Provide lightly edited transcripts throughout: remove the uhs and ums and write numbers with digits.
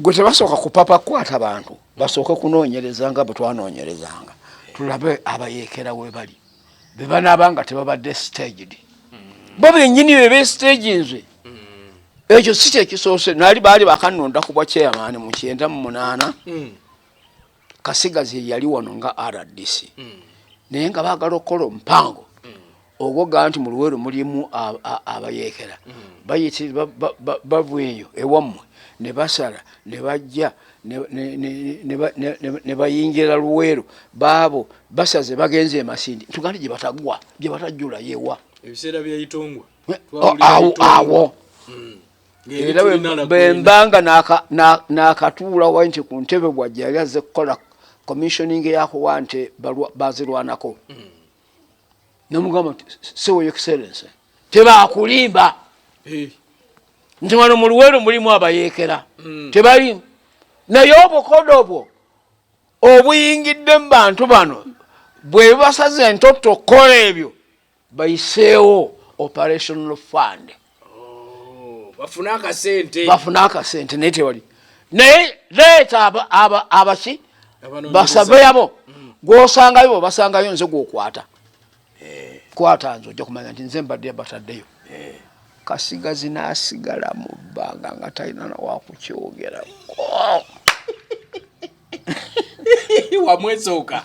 gwe tebasooka kupapa kwata bantu basooka kunoonyereza nga bwe twanoonyerezanga tulabe abayeekera we bali be banaabanga tebabadde staged bo bennyini be beestagingwe ekyo si kyekisoose naali baali bakanonda kubwa chairman mu 98 Kasigazi yali wano nga RDC naye nga baagala okukola omupango ogwoga nti mu Luweero mulimu abayeekera bayitira bavweyo ewammwe ne basala ne bajja ne bayingira Luweero baabo basaze bagenze emasindi tugandi gye batagwa gye batajjula yewa ebiseera byayitongwa awo era bembanga n'akatuula wanti ku ntebe bwajja yali azze kukola commissioning yakuwa nti bazirwanako nomugamba sewo excellence tebakulimba nti wano mu Luweero mulimu abayeekera tebali naye obukodobwo obuyingidde mu bantu bano bwe basaze entoto kola ebyo bayiseewo operational fund bafuna akasente naye tewali naye leeta abaki basabe yabo gwosangayo basangayo nze gwokwata kwata nze ojja kumanya nti nze mbadde bataddeyo Kasigazi n'asigala mu bbanga nga talina nawakukyogerako wamwezooka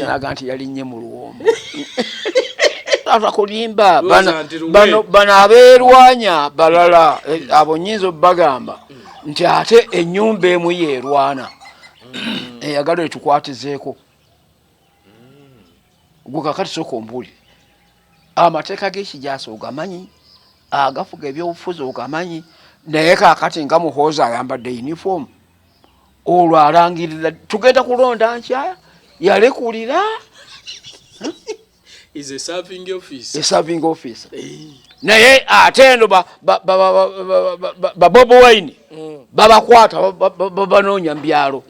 naga nti yalinnye mu luwombo atakulimba bano abeerwanya balala abo nnyinza obbagamba nti ate ennyumba emu yeerwana eyagala etukwatizeeko gwe kakati sooka ombuulire amateeka g'ekijaasa ogamanyi agafuga ebyobufuzi ogamanyi naye kakati nga muhoozi ayambadde uniform olwo alangirira tugenda kulonda nkyaya yalekulira is a serving officer naye ate eno BOBIWINE babakwata babanoonya mu byalo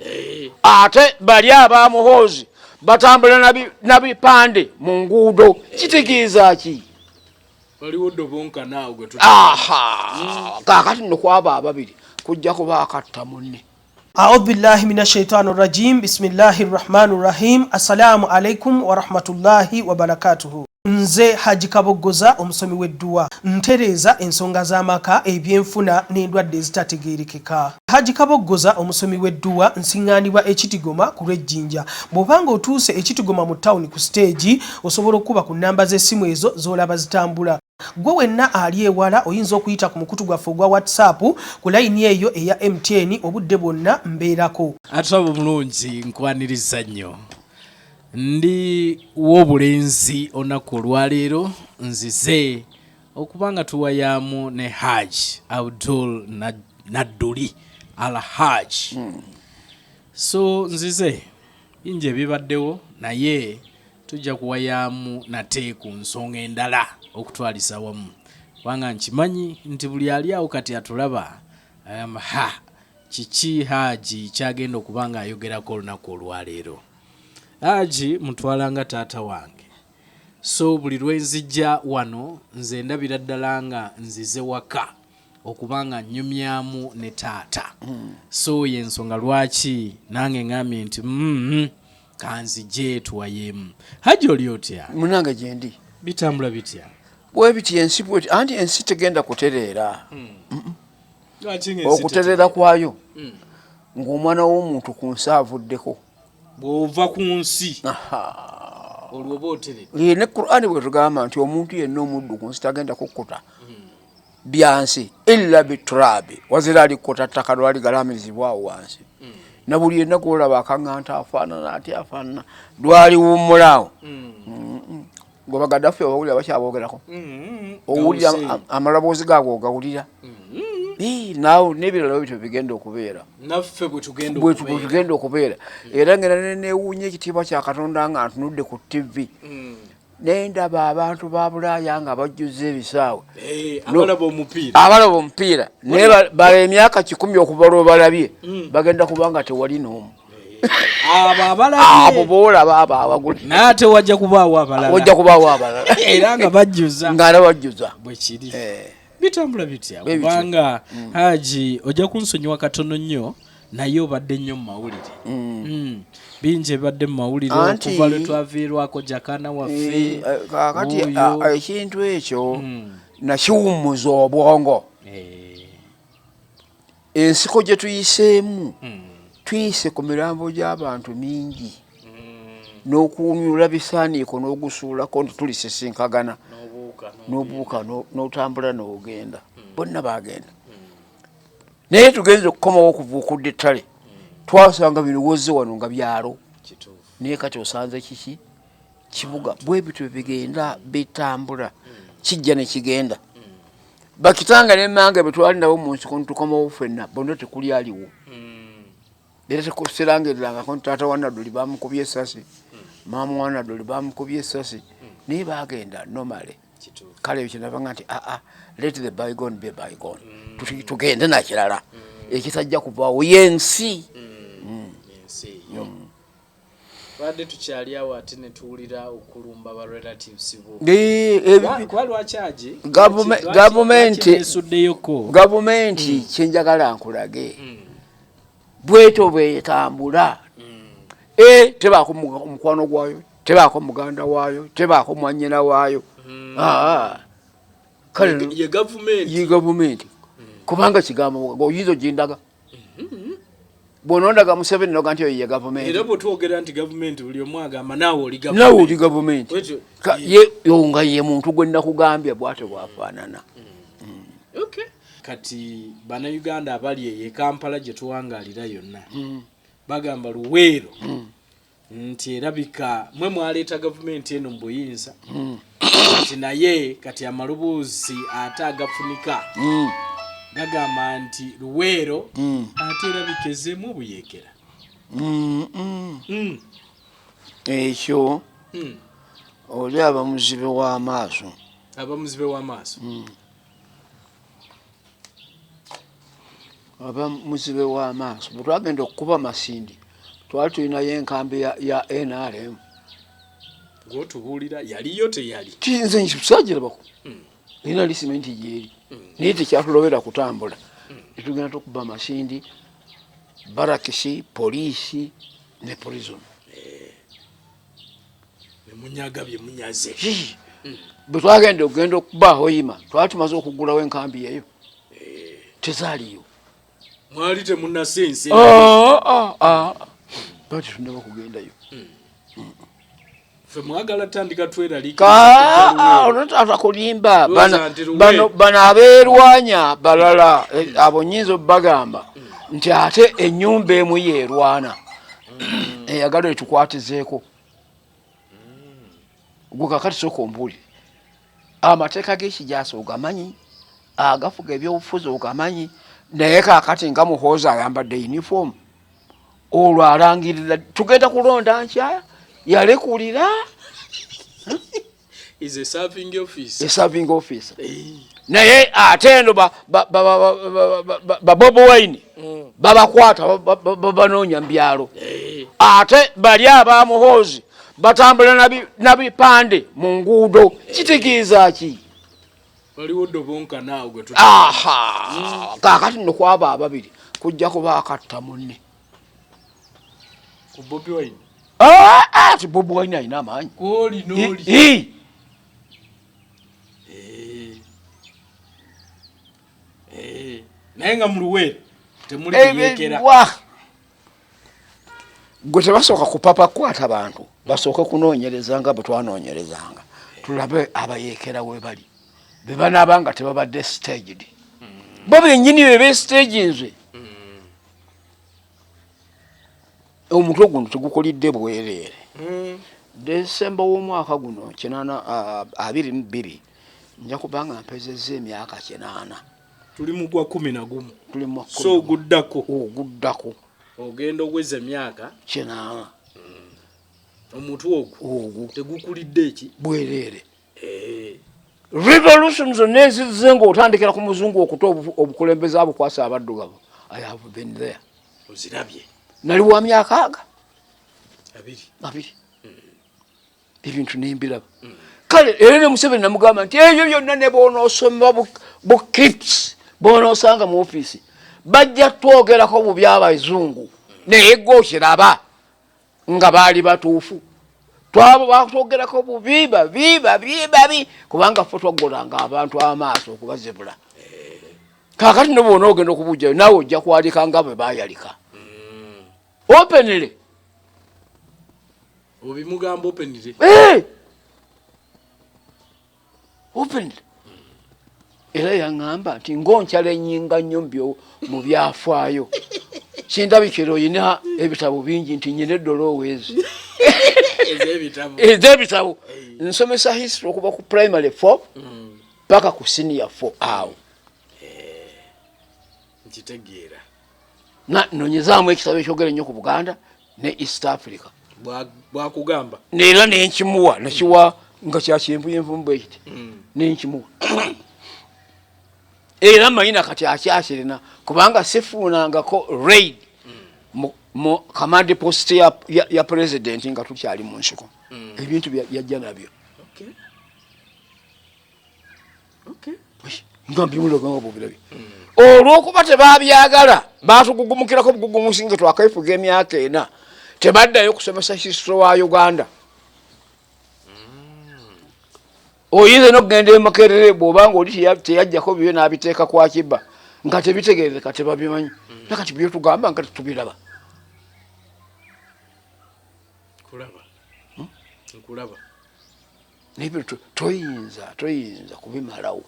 ate bali abamuhoozi batambula nabipande mu nguudo kitegeeza ki waliwo dobonka naawe gwe kakati nno kwaba ababiri kujja kuba akatta munne. أعوذ بالله من الشيطان الرجيم بسم الله الرحمن الرحيم السلام عليكم ورحمة الله وبركاته. Nze Haji Kabogoza omusomi w'edduwa ntereza ensonga z'amaka ebyenfuna n'endwadde ezitategeerekeka. Haji Kabogoza omusomi w'edduwa nsiŋŋaanibwa ekitigoma ku lw'ejjinja. Bw'obanga otuuse ekitigoma mu ttawuni ku siteegi osobola okuba ku nnamba z'essimu ezo z'olaba zitambula. Gwe wenna ali ewala oyinza okuyita ku mukutu gwaffe ogwa WhatsApp ku layini eyo eya MTN obudde bwonna mbeerako. Ataba bulungi nkwaniriza nnyo. Ndi w'obulenzi olunaku olwaleero nzize okubanga tuwayamu ne Haji.Nadduli Al-Haji. So nzize inje bibaddewo naye tujja kuwayamu nate ku nsonga endala okutwalisa wamu kubanga nkimanyi nti buli ali awo kati atulaba kiki Haji kyagenda okubanga ayogerako olunaku olwaleero. Haji mutwalanga taata wange, so buli lwenzijja wano nze ndabira ddala nga nzize waka okubanga nnyumyamu ne taata. So yensonga lwaki nange ngambye nti kanzije tuwayemu. Haji oli otya? Munange gye ndi bitambula bitya? bwe biti ensi bweti anti ensi tegenda kutereera. Okutereera kwayo ng'omwana w'omuntu ku nsi avuddeko bw'ova ku nsi olwo booterera. Ne Qur'ani bwe tugamba nti omuntu yenna omuddu ku nsi tagenda kukkuta byansi illa biturabi wazira alikkuta ttaka lwaligalamirizibwawo wansi na buli yenna gwolaba akaŋŋanta afaanana ati afaanana lwaliwummulaawo gwe bagaddafe obawulira bakyaboogerako owulira amaloboozi gaabwe ogawulira naawe n'ebirala bityo bigenda okubeera naffe bwe tugenda okubeera era ngenda neewuunya ekitiibwa kya Katonda nga ntunudde ku TV nendaba abantu ba Bulaaya nga bajjuza ebisaawe abalaba omupiira naye bala emyaka 10 okuva lwe balabye bagenda kubanga tewali n'omu abo boolaba abo abagula naye ate wajja kubaawo abalala era nga bajjuza ng'ala bajjuza bwe kiri. bitambula bitya kubanga Haji ojja kunsonyiwa katono nnyo naye obadde nnyo mu mawulire bingi ebadde mu mawulire okuva lwe twaviirwako jakana waffe kakati ekintu ekyo nakiwummuza obwongo ensiko gye tuyiseemu tuyise ku mirambo gy'abantu mingi n'okuwunyula bisaaniiko n'ogusuulako nti tulisisinkagana n'obuuka n'otambula n'ogenda bonna bagenda naye tugenze okukomawo okuvuukudde ettale twasanga bino wozze wano nga byalo naye kati osanze kiki kibuga bwe bityo bigenda bitambula kijja ne kigenda bakitanga n'emmange bwe twali nabo mu nsiko nitukomawo ffenna bonna tekuli aliwo era tekusirangirirangako nti taata wa Nadduli bamukubye essasi maama wa Nadduli bamukubye essasi naye bagenda nomale kale ekyo nabanga nti let the bygone be bygone tugende nakirala ekitajja kuvaawo yensi badde tukyali awo ate ne tuwulira okulumba ba relatives bo kwa lwaki gavumenti kyenjagala nkulage bweto bwetambula tebaako omukwano gwayo tebaako muganda waayo tebaako mwannyina waayo kale ye gavumenti kubanga kigambo oyinza ogindaga bw'onondaga Museveni noga nti oyo ye gavumenti era bwetwogera nti gavumenti buli omu agamba naawe oli gavumenti nga ye muntu gwe nnakugambye bw'atyo bwafaanana kati bannayuganda abali eyo Kampala gye tuwangaalira yonna bagamba Luweero nti erabika mwe mwaleeta gavumenti eno mu buyinza kati naye kati amaloboozi ate agafunika gagamba nti Luweero ate erabika ezzeemu obuyekera ekyo oli abamuzibe w'amaaso abamuzibe w'amaaso bwe twagenda okukuba Masindi twali tulinayo enkambi ya NRM ng'otubuulira yaliyo teyali tinze nkitusajjirabako nina lisimenti gyeri naye tekyatulobera kutambula netugenda tukuba Masindi barakisi poliisi ne prison nemunyaga bye munyaze bwe twagenda okugenda okuba Hoima twali tumaze okugulawo enkambi eyo tezaaliyo mwali temunnasense bati tunaba kugendayo fe mwagala tandika tweralika atakulimba bano abeerwanya balala abo nnyinza obbagamba nti ate ennyumba emu yeerwana eyagala etukwatizeeko gwe kakati sooka ombuulire amateeka g'ekijaasa ogamanyi agafuga ebyobufuzi ogamanyi naye kakati nga muhoozi ayambadde uniform olwo alangirira tugenda kulonda nkya yalekulira is a serving officer naye ate eno BOBIWINE babakwata babanoonya mu byalo ate bali abamuhoozi batambula nabipande mu nguudo kitegeeza ki waliwo ddobonka naawe gwe kakati nno kwaba ababiri kujja kuba akatta munne ku BOBIWINE ti BOBIWINE alina amaanyi oli n'oli naye nga mu Luweero temuli buyekera gwe tebasooka kupapa kukwata bantu basooke kunoonyereza nga bwe twanoonyerezanga tulabe abayekera we bali be banaaba nga tebabadde staged bo bennyini be beestage nze omutwe guno tegukolidde bwereere Desemba w'omwaka guno 22 nja kubanga mpezezza emyaka 8 tuli mu gwa 11 so guddako ogenda ogweza emyaka 8 omutwe ogwo tegukulidde eki bwereere revolution zonna ezizze ng'otandikira ku muzungu okuta obukulembeze abukwasa abaddugavu I have been there ozirabye nali wa myaka 2 abiri ebintu nembiraba kale era ne Museveni namugamba nti ebyo byonna ne boonoosoma bukrips boonoosanga mu ofiisi bajja twogerako bubi abazungu naye gwokiraba nga baali batuufu twabo batwogerako bubi babi kubanga ffe twaggolanga abantu amaaso okubazibula kakati ne boona ogenda okubujjayo naawe ojja kwalika nga bwe baayalika openly obimugamba openly openly era yaŋŋamba nti ng'onkyala ennyinga nnyo mu byafaayo kindabikira oyina ebitabo bingi nti nyina eddolooweezi ez'ebitabo nsomesa history okuva ku primary 4 paka ku senior 4 awo nkitegeera nonyezaamu ekitabo ekyogera ennyo ku Buganda ne East Africa bwakugamba neera nenkimuwa nakiwa nga kyakyenvuyenvumbu ekiti nenkimuwa era mayina kati akyakirina kubanga sifuunangako raid mu command post ya president nga tukyali mu nsiko ebintu yajja nabyo nga mbimuloganga bubirabye olw'okuba tebabyagala batugugumukirako bugugumusi nga twakaifuga emyaka 4 tebaddayo kusomesa history wa Uganda oyinza n'okugenda e Makerere bw'obanga oli teyajjako bibyo n'abiteeka ku Akiba nga tebitegeereka tebabimanyi nakati byo tugamba nga tetubiraba nkulaba nebyo toyinza kubimalawo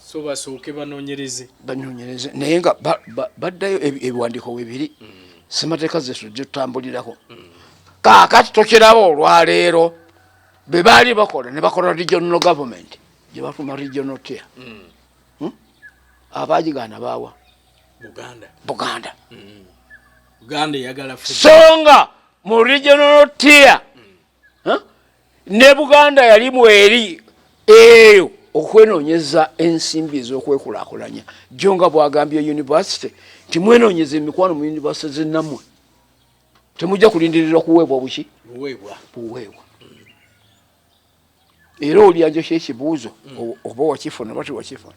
so basooke banoonyereze naye nga baddayo ebiwandiiko bibiri ssemateeka ze tujja tutambulirako kaakati tokiraba olwaleero be baali bakola ne bakola regional government gye batuma regional tier abaagigaana baawa Buganda eyagala songa mu regional tier ne Buganda yali mweri eyo okwenoonyeza ensimbi ez'okwekulaakulanya jjo nga bwagambye university nti mwenoonyeza emikwano mu university zennammwe temujja kulindirirwa kuweebwa buweebwa era olyanjo kyekibuuzo oba wakifuna bati wakifuna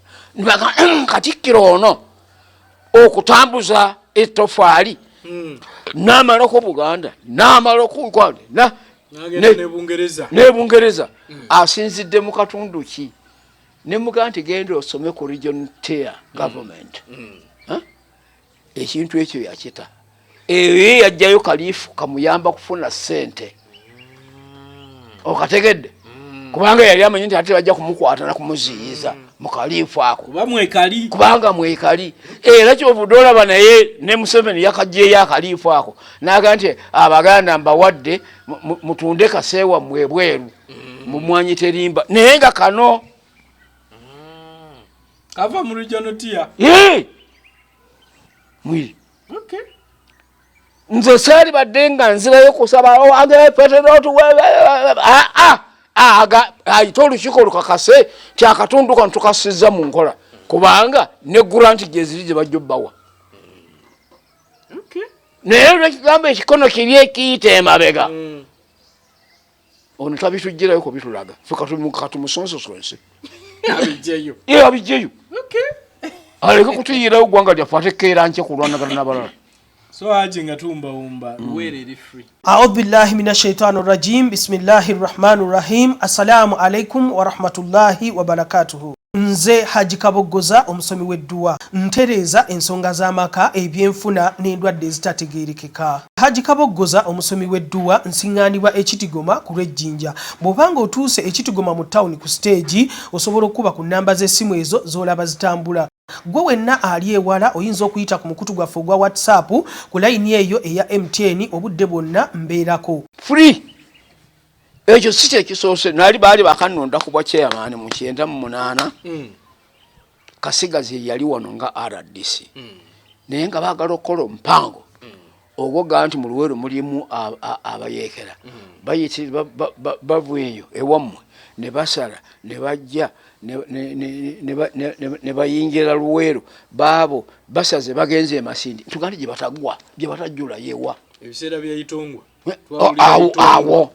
Katikkiro ono okutambuza ettofaali n'amalako Buganda n'amalako Uganda n'Ebungereza asinzidde mu katundu ki ne mugaa nti genda osome ku region tier government ekintu ekyo yakita eyo yajjayo kaliifu kamuyamba kufuna ssente okategedde kubanga yali amanyi nti ate bajja kumukwata na kumuziyiza mu kaliifu ako kubanga mwekali era kyovudde olaba naye ne Museveni yakajjeeyo akaliifu ako naga nti Abaganda mbawadde mutunde kaseewa mwebweru mumwanyi terimba naye nga kano kava mu regional tier mwiri nze saali badde nga nzirayo kusaba ayita olukiiko olukakase ti akatundu kano tukasizza mu nkola kubanga ne grant gye ziri gye bajja obbawa naye olwekigambo ekikono kiri ekiyita emabega ono tabitugirayo kubitulaga fe katumusonsosonse abijjeyo aleke kutuyirayo ggwanga lyaffe ate keera nce kulwanagana n'abalala so Haji nga tumbawumba luwere eri free. A'udhu billahi minash shaitanir rajim. Bismillahir rahmanir rahim. Assalamu alaikum wa rahmatullahi wa barakatuhu. Nze Haji Kaboggoza omusomi w'edduwa ntereza ensonga z'amaka ebyenfuna n'endwadde ezitategeerekeka. Haji Kaboggoza omusomi w'edduwa nsiŋŋaanibwa Ekitigoma ku lw'Ejjinja. Bw'obanga otuuse Ekitigoma mu ttawuni ku stage osobola okuba ku nnamba z'essimu ezo z'olaba zitambula. Gwe wenna ali ewala oyinza okuyita ku mukutu gwaffe ogwa WhatsApp ku layini eyo eya MTN obudde bwonna mbeerako. Free. Ekyo si kyekisoose nali baali bakanonda ku bwa chairman mu 98 Kasigazi yali wano nga RDC naye nga baagala okukola mpango ogwoga nti mu Luweero mulimu abayekera bayitira bavweyo ewammwe ne basala ne bajja ne bayingira Luweero baabo basaze bagenze Masindi tugandi gye batagwa gye batajjula yewa ebiseera byayitongwa awo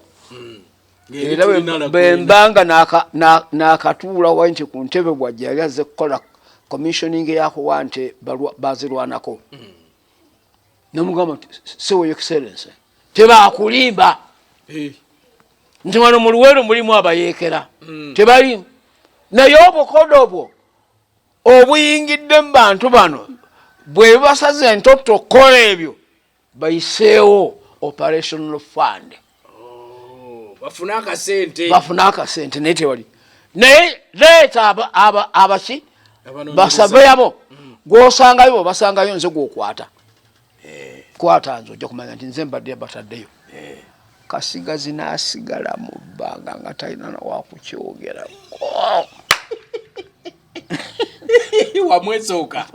era bembanga n'akatuula wanti ku ntebe bwajja yali azze kukola commissioning yakuwa nti bazirwanako namugamba nti sewo excellence tebakulimba nti wano mu Luweero mulimu abayeekera tebalimu naye obukodo obwo obuyingidde mu bantu bano bwe basaze entoto kola ebyo bayiseewo operational fund bafuna akasente naye tewali naye leeta abaki basabeyabo gwosangayo basangayo nze gwokwata kwata nze ojja kumanya nti nze mbadde bataddeyo Kasigazi n'asigala mu bbanga nga talina nawakukyogerako wamwezooka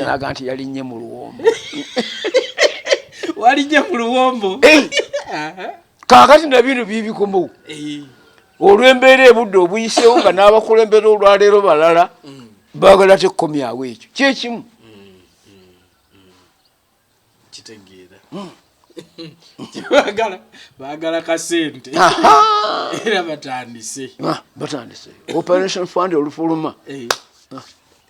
naga nti yalinnye mu luwombo walinnye mu luwombo kaakati na bino bibikomo olw'embeera ebudde obuyiseewo nga n'abakulembera olwaleero balala baagala tekkomyawo ekyo kyekimu kitegeera baagala kasente era batandise operation fund olufuluma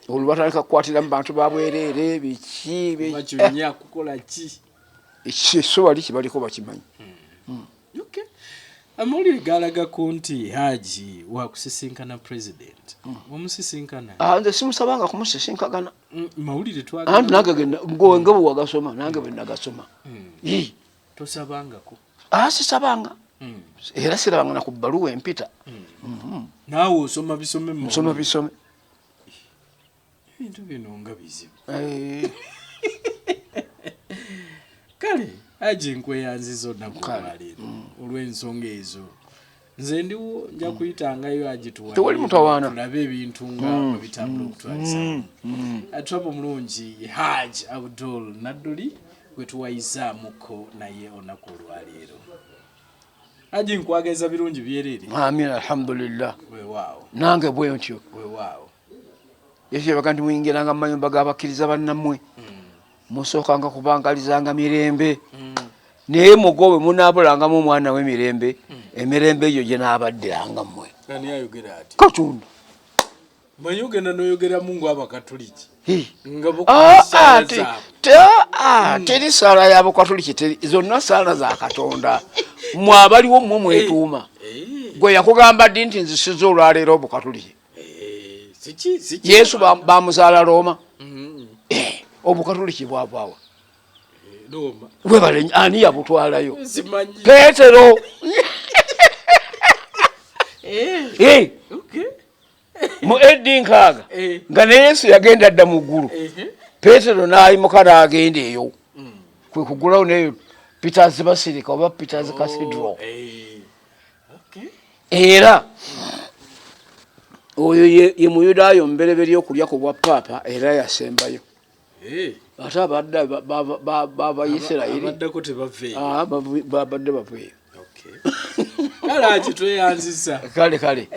olwatandika kukwatira mu bantu babwereere bikibakinya kukola ki ekyeso wali kibaliko bakimanyi amawulire galagako nti Haji wakusisinkana president wamusisinkana nze simusabanga kumusisinkagana mawulire anti nange nga bwe wagasoma nange bwe nagasoma tosabangako sisabanga era sirabanga na ku bbaluwa empita naawe osoma bisome musoma bisome ebintu bino nga bizibu kale Haji nkweyanziza onnakuwaleero olw'ensonga ezo nze ndiwo nja kuyitangayo Haji tulabe ebintu nga bitambula okutwaliza atwapa omulungi Haji.Nadduli gwe tuwayizaamuko naye olunaku olwaleero Haji nkwagaliza birungi byerere amina alhamdulillah weewaawo nange bwe ntyo weewaawo yekyebaka nti muyingiranga mu mayumba g'abakkiriza bannammwe musookanga kubangalizanga mirembe naye mugo bwe munaabulangamu omwana w'emirembe emirembe egyo gye naabaddiranga mmwe ani ayogera ati Katonda manyi ogenda n'oyogeramu ng'Abakatoliki teri saala y'Abakatoliki zonna saala za Katonda mwe abaliwo mmwe mwetuuma gwe yakugamba ddi nti nzisiza olwaleero Obukatoliki Yesu bamuzaala Roma Obukatoliki bwavaawa webale ani yabutwalayo Peetero mu eddi nkaaga nga ne Yesu yagenda adda mu ggulu Peetero n'ayimuka n'agenda eyo kwe kugulawo neyo Peter's Basilica oba Peter's Cathedral era oyo ye Muyudaaya omubereberye okulya ku bwa Paapa era yasembayo ate abadde b'Abayisirayiri babadde baveeyo kale Haji tweyanziza kale